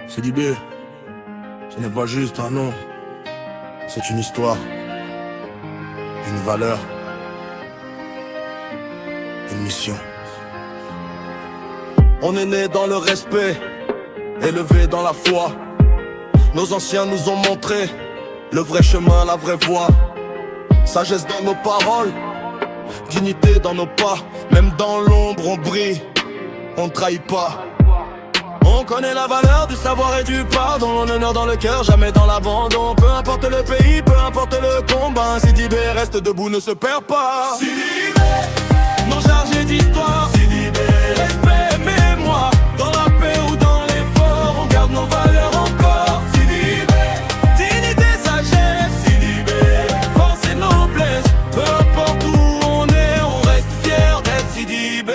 Sidibé, ce n'est pas juste un nom, c'est une histoire, une valeur, une mission. On est né dans le respect, élevé dans la foi. Nos anciens nous ont montré le vrai chemin, la vraie voie. Sagesse dans nos paroles, dignité dans nos pas. Même dans l'ombre on brille, on ne trahit pas. On connaît la valeur du savoir et du pardon. L'honneur dans le cœur, jamais dans l'abandon. Peu importe le pays, peu importe le combat, Sidibé reste debout, ne se perd pas. Sidibé, non chargé d'histoire. Sidibé, respect, mémoire. Dans la paix ou dans l'effort, on garde nos valeurs encore. Sidibé, dignité, sagesse. Sidibé, force et noblesse. Peu importe où on est, on reste fier d'être Sidibé.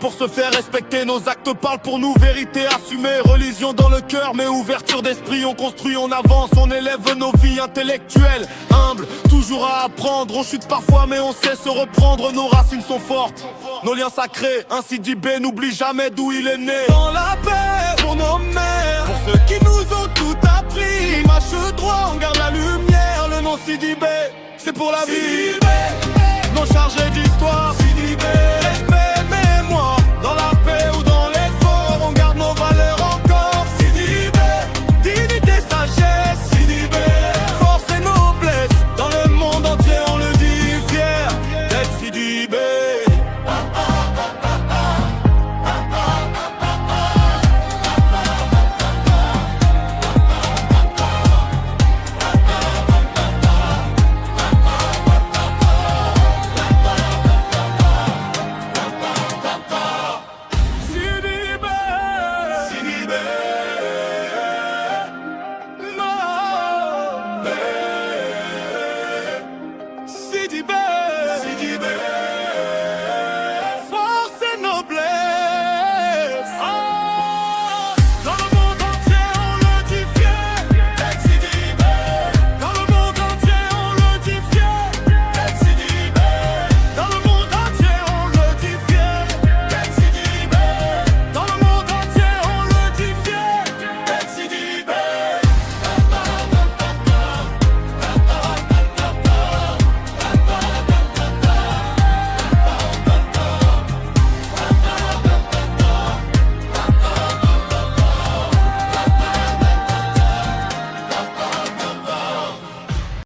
Pour se faire respecter, nos actes parlent pour nous, vérité assumée. Religion dans le cœur, mais ouverture d'esprit. On construit, on avance, on élève nos vies intellectuelles. Humbles, toujours à apprendre. On chute parfois, mais on sait se reprendre. Nos racines sont fortes, nos liens sacrés. Un Sidibé n'oublie jamais d'où il est né. Dans la paix, pour nos mères, pour ceux qui nous ont tout appris. Marche droit, on garde la lumière. Le nom Sidibé, c'est pour la vie. Non chargé d'histoire, Sidibé.